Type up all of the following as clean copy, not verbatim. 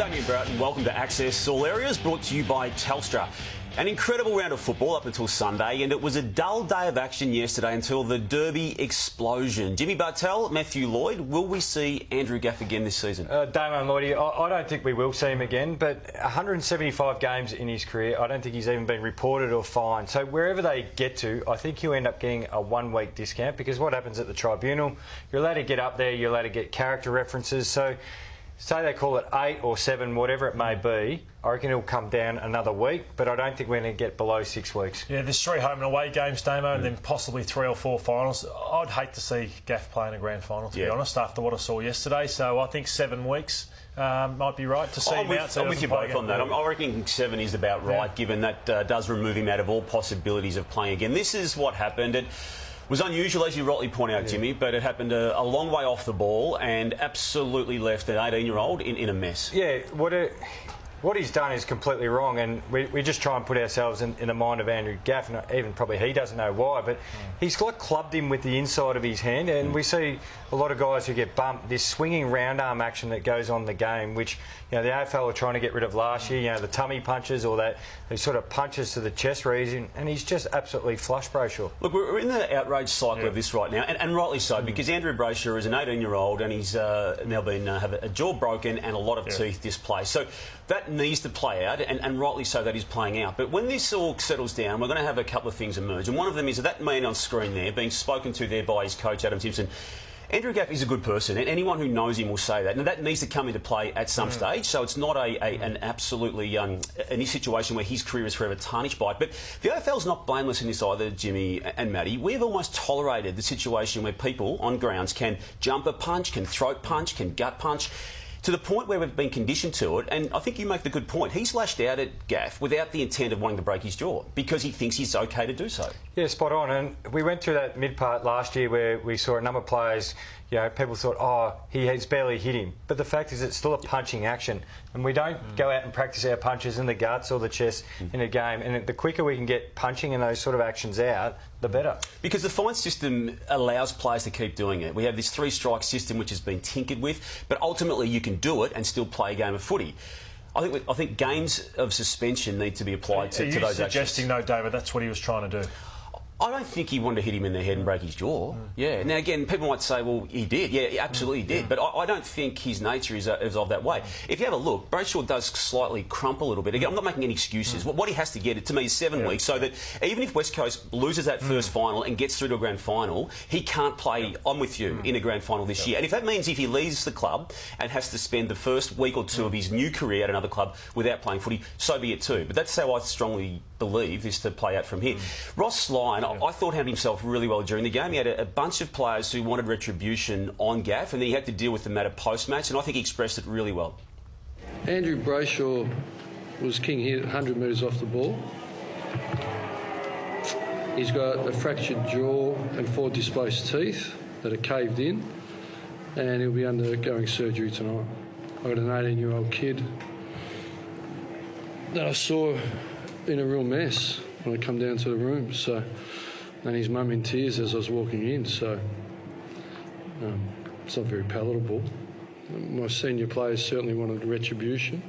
Damian Barrett and welcome to Access All Areas, brought to you by Telstra. An incredible round of football up until Sunday, and it was a dull day of action yesterday until the Derby explosion. Jimmy Bartel, Matthew Lloyd, will we see Andrew Gaff again this season? Damian Lloyd, I don't think we will see him again, but 175 games in his career, I don't think he's even been reported or fined. So wherever they get to, I think he'll end up getting a one-week discount, because what happens at the tribunal, you're allowed to get up there, you're allowed to get character references. So say they call it 8 or 7, whatever it may be, I reckon it'll come down another week, but I don't think we're going to get below 6 weeks. Yeah, there's 3 home and away games, Damo, and then possibly 3 or 4 finals. I'd hate to see Gaff play in a grand final, to be honest, after what I saw yesterday. So I think 7 weeks might be right to see him out. I'm with you both on that. I reckon 7 is about right, given that does remove him out of all possibilities of playing again. This is what happened. It was unusual, as you rightly point out, Jimmy, but it happened a long way off the ball and absolutely left an 18-year-old in a mess. Yeah, what he's done is completely wrong, and we just try and put ourselves in the mind of Andrew Gaff, and even probably he doesn't know why, but he's clubbed him with the inside of his hand, and we see a lot of guys who get bumped, this swinging round arm action that goes on in the game, which the AFL are trying to get rid of last year, the tummy punches or these sort of punches to the chest region, and he's just absolutely flush Bradshaw. Look, we're in the outrage cycle of this right now, and rightly so, because Andrew Bradshaw is an 18-year-old and he's now been have a jaw broken and a lot of teeth displaced. So that needs to play out, and rightly so that is playing out. But when this all settles down, we're going to have a couple of things emerge, and one of them is that man on screen there, being spoken to there by his coach, Adam Simpson. Andrew Gaff is a good person, and anyone who knows him will say that. And that needs to come into play at some stage, so it's not an absolutely any situation where his career is forever tarnished by it. But the AFL's not blameless in this either, Jimmy and Matty. We've almost tolerated the situation where people on grounds can jumper punch, can throat punch, can gut punch, to the point where we've been conditioned to it. And I think you make the good point. He's lashed out at Gaff without the intent of wanting to break his jaw, because he thinks he's okay to do so. Yeah, spot on. And we went through that mid-part last year where we saw a number of players, people thought, oh, he has barely hit him. But the fact is it's still a punching action. And we don't go out and practice our punches in the guts or the chest in a game. And the quicker we can get punching and those sort of actions out, the better. Because the fine system allows players to keep doing it. We have this 3-strike system which has been tinkered with, but ultimately you can do it and still play a game of footy. I think games of suspension need to be applied to those actions. Are you suggesting, though, David, that's what he was trying to do? I don't think he wanted to hit him in the head and break his jaw. Yeah. Now, again, people might say, well, he did. Yeah, absolutely he did. But I don't think his nature is of that way. If you have a look, Bradshaw does slightly crumple a little bit. Again, I'm not making any excuses. What he has to get, to me, is 7 weeks, so that even if West Coast loses that first final and gets through to a grand final, he can't play, I'm with you, in a grand final this year. And if that means if he leaves the club and has to spend the first week or two of his new career at another club without playing footy, so be it too. But that's how I strongly believe is to play out from here. Ross Lyon, I thought, handled himself really well during the game. He had a bunch of players who wanted retribution on Gaff, and then he had to deal with the matter post-match, and I think he expressed it really well. Andrew Bradshaw was king here, 100 metres off the ball. He's got a fractured jaw and 4 displaced teeth that are caved in, and he'll be undergoing surgery tonight. I've got an 18-year-old kid that I saw in a real mess when I come down to the room, and his mum in tears as I was walking in, so it's not very palatable. My senior players certainly wanted retribution,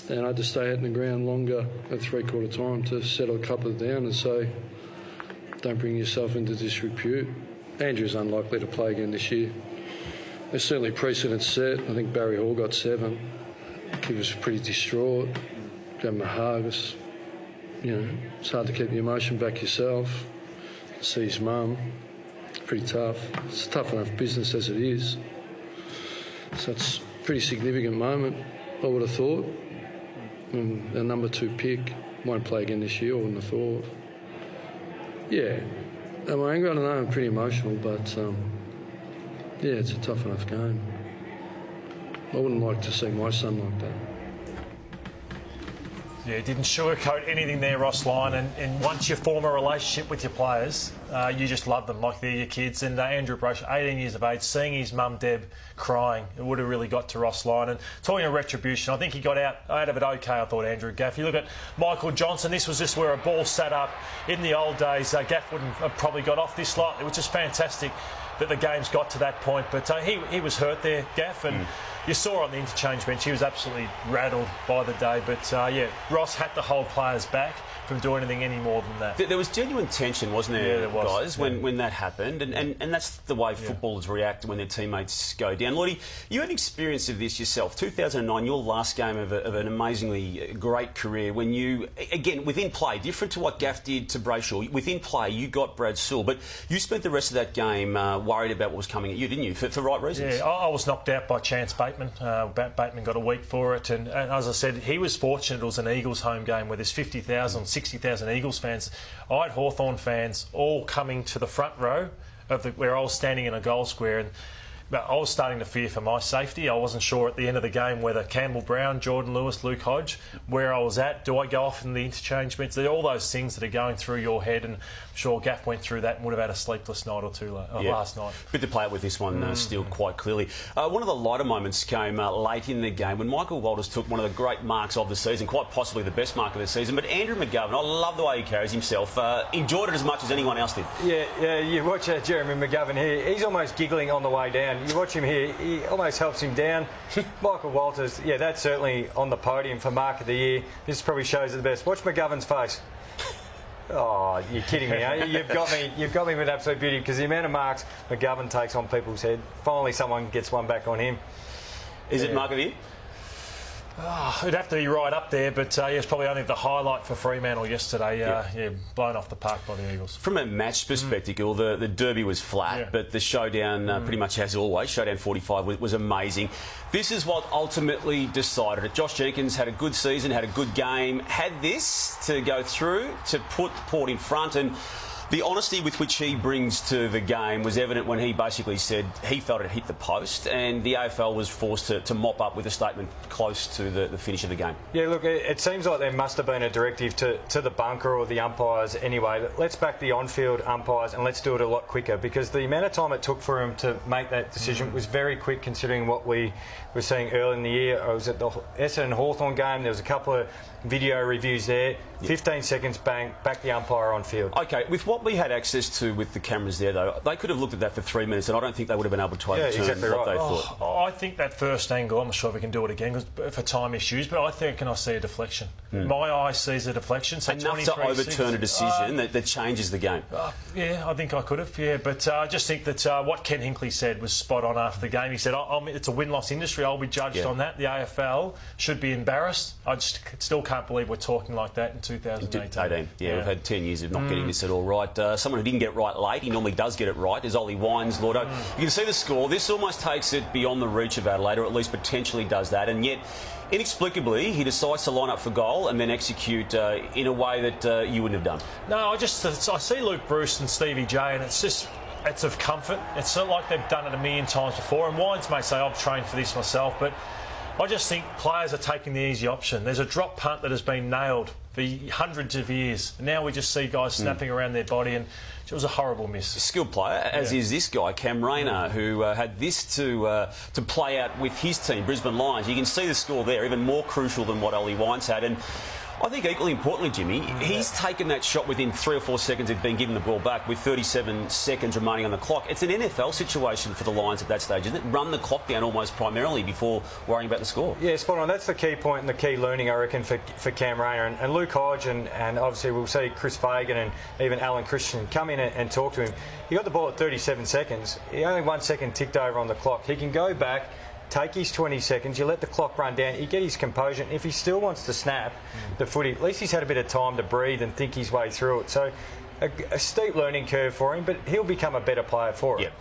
and I had to stay out in the ground longer at 3/4 time to settle a couple of down and say, don't bring yourself into disrepute. Andrew's unlikely to play again this year. There's certainly precedent set. I think Barry Hall got 7. He was pretty distraught. Gave him a hug. It's hard to keep the emotion back yourself. See his mum. Pretty tough. It's a tough enough business as it is. So it's a pretty significant moment, I would have thought. And our number 2 pick won't play again this year, I wouldn't have thought. Yeah. Am I angry? I don't know. I'm pretty emotional, but it's a tough enough game. I wouldn't like to see my son like that. Yeah, didn't sugarcoat anything there, Ross Lyon. And once you form a relationship with your players, you just love them like they're your kids. And Andrew Bradshaw, 18 years of age, seeing his mum Deb crying, it would have really got to Ross Lyon. And talking of retribution, I think he got out of it okay, I thought, Andrew Gaff. You look at Michael Johnson, this was just where a ball sat up. In the old days, Gaff wouldn't have probably got off this lot. It was just fantastic that the game's got to that point. But he was hurt there, Gaff, and you saw on the interchange bench he was absolutely rattled by the day. But Ross had to hold players back from doing anything any more than that. There was genuine tension, wasn't there, there was, guys, when that happened? And that's the way footballers react when their teammates go down. Lloydie, you had experience of this yourself. 2009, your last game of an amazingly great career when you, again, within play, different to what Gaff did to Bradshaw, within play you got Bradshaw, but you spent the rest of that game worried about what was coming at you, didn't you, for right reasons? Yeah, I was knocked out by Chance Bateman. Bateman got a week for it, and as I said, he was fortunate it was an Eagles home game where there's 50,000, 60,000 Eagles fans. I had Hawthorn fans all coming to the front row of where I was standing in a goal square, and I was starting to fear for my safety. I wasn't sure at the end of the game whether Campbell Brown, Jordan Lewis, Luke Hodge, where I was at. Do I go off in the interchange bench? There are all those things that are going through your head, and I'm sure Gaff went through that and would have had a sleepless night or two last night. Bit to play out with this one still quite clearly. One of the lighter moments came late in the game when Michael Walters took one of the great marks of the season, quite possibly the best mark of the season. But Andrew McGovern, I love the way he carries himself, enjoyed it as much as anyone else did. Yeah, you watch Jeremy McGovern here, he's almost giggling on the way down. You watch him here, he almost helps him down. Michael Walters, that's certainly on the podium for Mark of the Year. This probably shows it the best. Watch McGovern's face. Oh, you're kidding me, eh? You've got me with absolute beauty, because the amount of marks McGovern takes on people's head, finally someone gets one back on him. Is it Mark of the Year? It'd have to be right up there, but it's probably only the highlight for Fremantle yesterday. Blown off the park by the Eagles. From a match perspective, the derby was flat, but the showdown, pretty much as always, showdown 45 was amazing. This is what ultimately decided it. Josh Jenkins had a good season, had a good game, had this to go through to put Port in front, and the honesty with which he brings to the game was evident when he basically said he felt it hit the post, and the AFL was forced to mop up with a statement close to the finish of the game. Yeah, look, it seems like there must have been a directive to the bunker or the umpires anyway. Let's back the on-field umpires and let's do it a lot quicker, because the amount of time it took for him to make that decision was very quick, considering what we were seeing early in the year. I was at the Essendon Hawthorn game. There was a couple of video reviews there. 15 seconds, bang, back the umpire on field. OK, with what we had access to with the cameras there, though, they could have looked at that for 3 minutes, and I don't think they would have been able to overturn what they thought. I think that first angle, I'm not sure if we can do it again for time issues, but I think I see a deflection. My eye sees a deflection. So enough to overturn a decision that changes the game. Yeah, I think I could have, but I just think that what Ken Hinkley said was spot on after the game. He said, it's a win-loss industry, I'll be judged on that. The AFL should be embarrassed. I just still can't believe we're talking like that in 2018. We've had 10 years of not getting this at all right. Someone who didn't get it right late, he normally does get it right, is Ollie Wines, Lordo. You can see the score. This almost takes it beyond the reach of Adelaide, or at least potentially does that, and yet inexplicably he decides to line up for goal and then execute in a way that you wouldn't have done. No, I see Luke Bruce and Stevie J, and it's of comfort. It's not like they've done it a million times before, and Wines may say I've trained for this myself, but I just think players are taking the easy option. There's a drop punt that has been nailed for hundreds of years. Now we just see guys snapping around their body, and it was a horrible miss. A skilled player, as is this guy, Cam Rayner, who had this to play out with his team, Brisbane Lions. You can see the score there, even more crucial than what Ollie Wines had. And I think equally importantly, Jimmy, he's taken that shot within 3 or 4 seconds of being given the ball back with 37 seconds remaining on the clock. It's an NFL situation for the Lions at that stage, isn't it? Run the clock down almost primarily before worrying about the score. Yeah, spot on. That's the key point and the key learning, I reckon, for Cam Rayner. And Luke Hodge and obviously we'll see Chris Fagan and even Alan Christian come in and talk to him. He got the ball at 37 seconds. He only 1 second ticked over on the clock. He can go back, take his 20 seconds, you let the clock run down, you get his composure. And if he still wants to snap the footy, at least he's had a bit of time to breathe and think his way through it. So a steep learning curve for him, but he'll become a better player for it. Yep.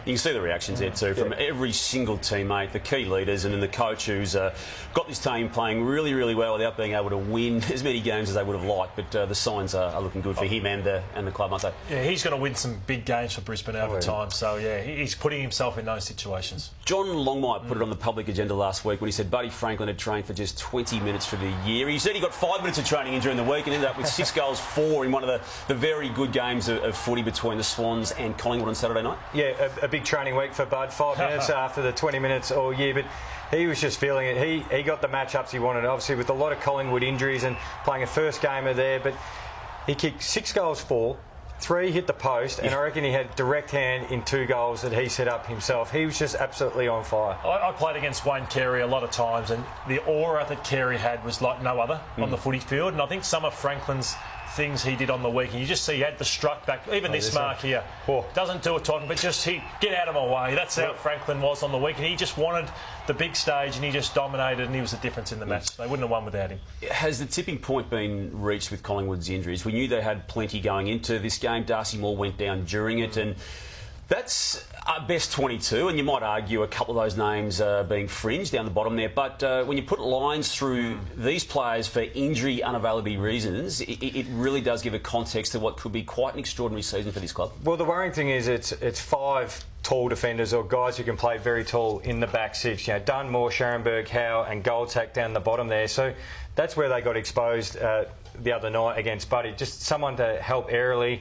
You can see the reactions there too from every single teammate, the key leaders, and then the coach who's got this team playing really, really well without being able to win as many games as they would have liked. But the signs are looking good for him and the club, aren't they? Yeah, he's going to win some big games for Brisbane over time. So, yeah, he's putting himself in those situations. John Longmire put it on the public agenda last week when he said Buddy Franklin had trained for just 20 minutes for the year. He said he got 5 minutes of training in during the week and ended up with 6 goals, 4 in one of the very good games of footy between the Swans and Collingwood on Saturday night. Yeah, a big training week for Bud. 5 minutes after the 20 minutes all year, but he was just feeling it. He got the matchups he wanted, obviously with a lot of Collingwood injuries and playing a first gamer there, but he kicked 6 goals, 4. 3 hit the post, and I reckon he had direct hand in 2 goals that he set up himself. He was just absolutely on fire. I played against Wayne Carey a lot of times, and the aura that Carey had was like no other on the footy field. And I think some of Franklin's things he did on the weekend, you just see he had the strut back. Even this mark here doesn't do it, Totten, but just get out of my way. That's how Franklin was on the weekend. He just wanted the big stage, and he just dominated, and he was the difference in the match. They wouldn't have won without him. Has the tipping point been reached with Collingwood's injuries? We knew they had plenty going into this game. Darcy Moore went down during it, and that's our best 22, and you might argue a couple of those names being fringe down the bottom there. But when you put lines through these players for injury unavailability reasons, it really does give a context to what could be quite an extraordinary season for this club. Well, the worrying thing is it's 5 tall defenders or guys who can play very tall in the back 6. You know, Dunn, Moore, Scharenberg, Howe and Goldsack down the bottom there. So that's where they got exposed the other night against Buddy. Just someone to help aerially,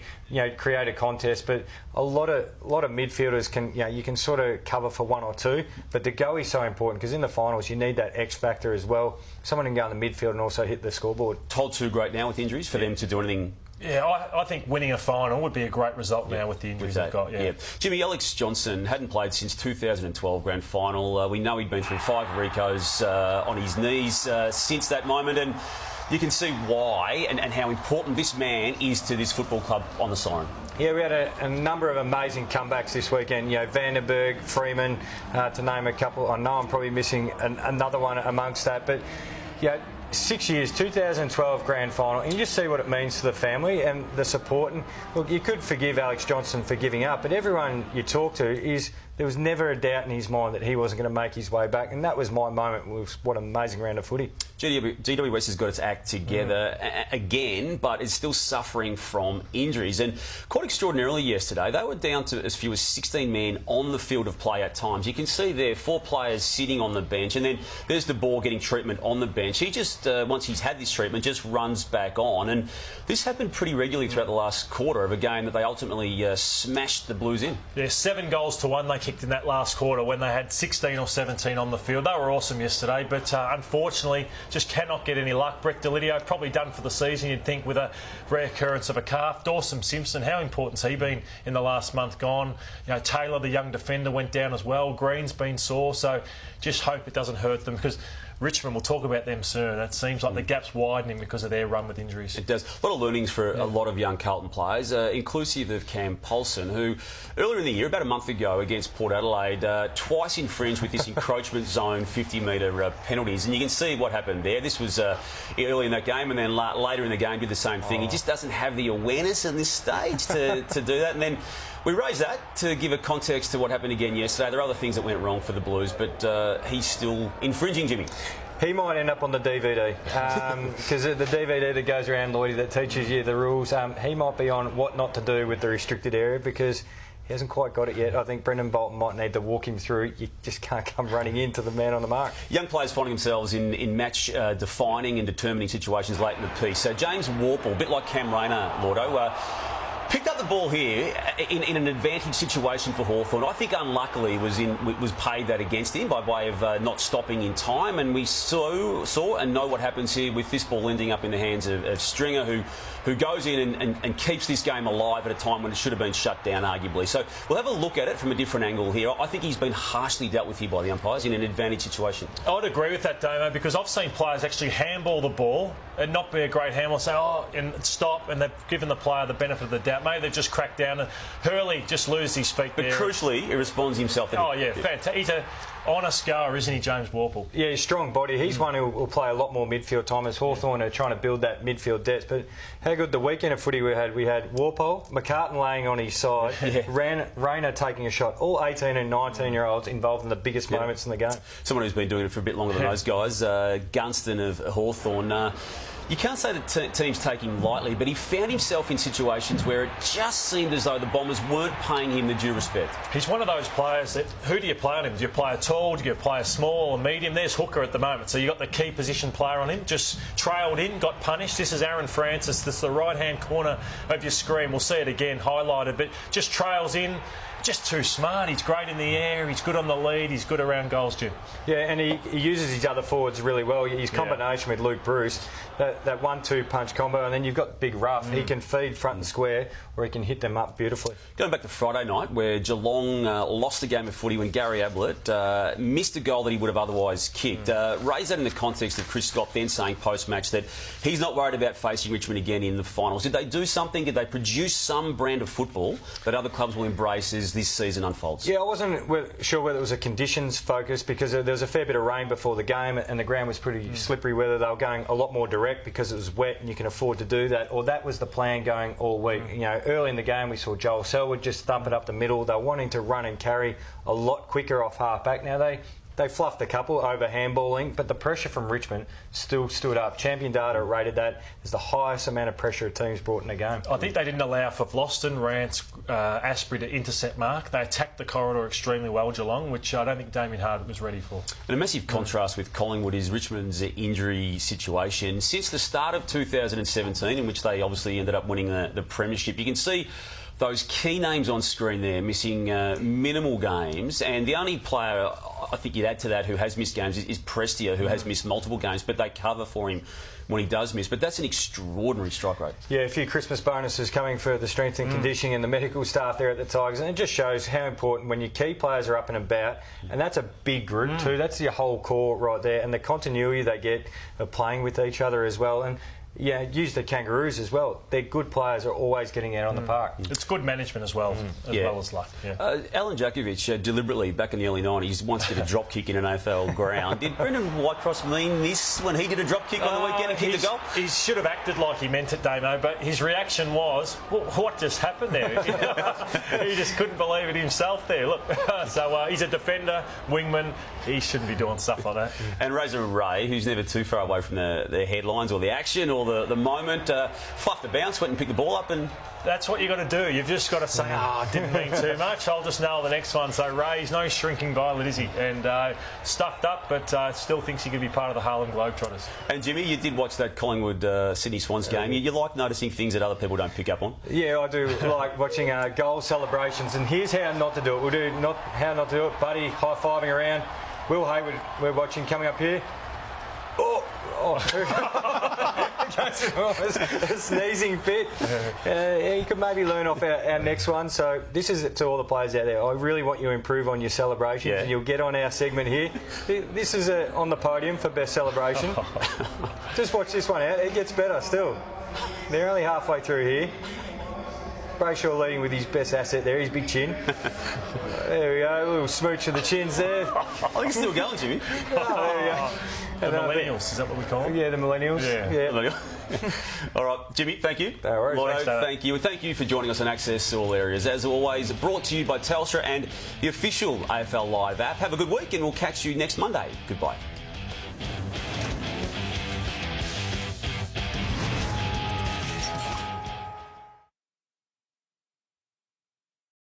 create a contest. But a lot of midfielders can, you can sort of cover for 1 or 2. But the go is so important because in the finals you need that X factor as well. Someone can go in the midfield and also hit the scoreboard. Told too great now with injuries for them to do anything. Yeah, I think winning a final would be a great result now with the injuries they've got. Yeah. Jimmy, Alex Johnson hadn't played since 2012 grand final. We know he'd been through 5 Ricos on his knees since that moment, and you can see why and how important this man is to this football club on the siren. Yeah, we had a number of amazing comebacks this weekend. Vandenberg, Freeman, to name a couple. I know I'm probably missing another one amongst that, but 6 years, 2012 grand final, and you just see what it means to the family and the support. And look, you could forgive Alex Johnson for giving up, but everyone you talk to there was never a doubt in his mind that he wasn't going to make his way back, and that was my moment. What an amazing round of footy. GWS has got its act together again, but is still suffering from injuries. And quite extraordinarily yesterday, they were down to as few as 16 men on the field of play at times. You can see there 4 players sitting on the bench, and then there's the ball getting treatment on the bench. He just, once he's had this treatment, just runs back on. And this happened pretty regularly throughout the last quarter of a game that they ultimately smashed the Blues in. Yeah, 7 goals to 1 they kicked in that last quarter when they had 16 or 17 on the field. They were awesome yesterday, but unfortunately just cannot get any luck. Brett Delidio probably done for the season, you'd think, with a rare occurrence of a calf. Dawson Simpson, how important's he been in the last month gone? Taylor, the young defender, went down as well. Green's been sore, so just hope it doesn't hurt them, because Richmond, we'll talk about them soon. It seems like the gap's widening because of their run with injuries. It does. A lot of learnings for a lot of young Carlton players, inclusive of Cam Polson, who earlier in the year, about a month ago against Port Adelaide, twice infringed with this encroachment zone 50-metre penalties. And you can see what happened there. This was early in that game, and then later in the game did the same thing. He just doesn't have the awareness in this stage to do that. And then we raised that to give a context to what happened again yesterday. There are other things that went wrong for the Blues, but he's still infringing, Jimmy. He might end up on the DVD, because the DVD that goes around, Lloydie, that teaches you the rules, he might be on what not to do with the restricted area, because he hasn't quite got it yet. I think Brendan Bolton might need to walk him through. You just can't come running into the man on the mark. Young players finding themselves in match defining and determining situations late in the piece. So James Warple, a bit like Cam Rayner, Lordo, picked up the ball here in an advantage situation for Hawthorn. I think unluckily was paid that against him by way of not stopping in time, and we saw and know what happens here with this ball ending up in the hands of Stringer, who goes in and keeps this game alive at a time when it should have been shut down, arguably. So we'll have a look at it from a different angle here. I think he's been harshly dealt with here by the umpires in an advantage situation. I'd agree with that, Damo, because I've seen players actually handball the ball and not be a great handball, say, and stop, and they've given the player the benefit of the doubt. Maybe they've just cracked down. And Hurley just loses his feet But there. crucially, he responds himself. Oh, yeah, fantastic. He's an honest goer, isn't he, James Warple? Yeah, he's strong body. He's one who will play a lot more midfield time as Hawthorn are trying to build that midfield depth. But how good the weekend of footy we had. We had Warpole, McCartan laying on his side, Rayner taking a shot. All 18 and 19-year-olds involved in the biggest moments in the game. Someone who's been doing it for a bit longer than those guys, Gunston of Hawthorn. You can't say the team's taking him lightly, but he found himself in situations where it just seemed as though the Bombers weren't paying him the due respect. He's one of those players that, who do you play on him? Do you play a tall, do you play a small or medium? There's hooker at the moment, so you got the key position player on him, just trailed in, got punished. This is Aaron Francis, this is the right-hand corner of your screen. We'll see it again highlighted, but just trails in. Just too smart. He's great in the air. He's good on the lead. He's good around goals, Jim. Yeah, and he uses his other forwards really well. His combination with Luke Bruce, that 1-2 punch combo, and then you've got Big Rough. He can feed front and square, or he can hit them up beautifully. Going back to Friday night, where Geelong lost a game of footy when Gary Ablett missed a goal that he would have otherwise kicked. Raise that in the context of Chris Scott then saying post-match that he's not worried about facing Richmond again in the finals. Did they do something? Did they produce some brand of football that other clubs will embrace as this season unfolds? Yeah, I wasn't sure whether it was a conditions focus because there was a fair bit of rain before the game and the ground was pretty slippery, whether they were going a lot more direct because it was wet and you can afford to do that, or that was the plan going all week. You know, early in the game we saw Joel Selwood just thump it up the middle. They were wanting to run and carry a lot quicker off half-back. Now they fluffed a couple over handballing, but the pressure from Richmond still stood up. Champion Data rated that as the highest amount of pressure a team's brought in a game. I think they didn't allow for Vlosten, Rance, Asprey to intercept mark. They attacked the corridor extremely well, Geelong, which I don't think Damien Hardwick was ready for. And a massive contrast with Collingwood is Richmond's injury situation. Since the start of 2017, in which they obviously ended up winning the Premiership, you can see those key names on screen there missing minimal games, and the only player I think you'd add to that who has missed games is Prestia, who has missed multiple games, but they cover for him when he does miss. But that's an extraordinary strike rate. Yeah, a few Christmas bonuses coming for the strength and conditioning and the medical staff there at the Tigers, and it just shows how important when your key players are up and about, and that's a big group too. That's your whole core right there, and the continuity they get of playing with each other as well. And yeah, use the Kangaroos as well. Their good players are always getting out on the park. It's good management as well, well as luck. Yeah. Alan Jakovic, deliberately, back in the early 90s, once did a drop kick in an AFL ground. Did Brendan Whitecross mean this when he did a drop kick on the weekend and kicked a goal? He should have acted like he meant it, Damo, but his reaction was, what just happened there? He just couldn't believe it himself there. Look, so he's a defender, wingman. He shouldn't be doing stuff like that. And Razor Ray, who's never too far away from the headlines or the action or the moment, fluffed the bounce, went and picked the ball up, and that's what you got to do. You've just got to say, didn't mean too much. I'll just nail the next one. So Ray's no shrinking violet, is he? And stuffed up, but still thinks he could be part of the Harlem Globetrotters. And Jimmy, you did watch that Collingwood Sydney Swans game. You like noticing things that other people don't pick up on? Yeah, I do like watching goal celebrations. And here's how not to do it. We'll do how not to do it. Buddy high-fiving around. Will Hayward, we're watching coming up here. A sneezing fit. You could maybe learn off our next one. So this is to all the players out there. I really want you to improve on your celebrations, and you'll get on our segment here. This is on the podium for best celebration. Just watch this one out. It gets better still. They're only halfway through here. Bradshaw leading with his best asset there, his big chin. There we go, a little smooch of the chins there. I think it's still going, Jimmy. There we go. The millennials, is that what we call them? Yeah, the millennials. Yeah. All right, Jimmy, thank you. No worries. Lotto, thank you. And thank you for joining us on Access All Areas. As always, brought to you by Telstra and the official AFL Live app. Have a good week, and we'll catch you next Monday. Goodbye.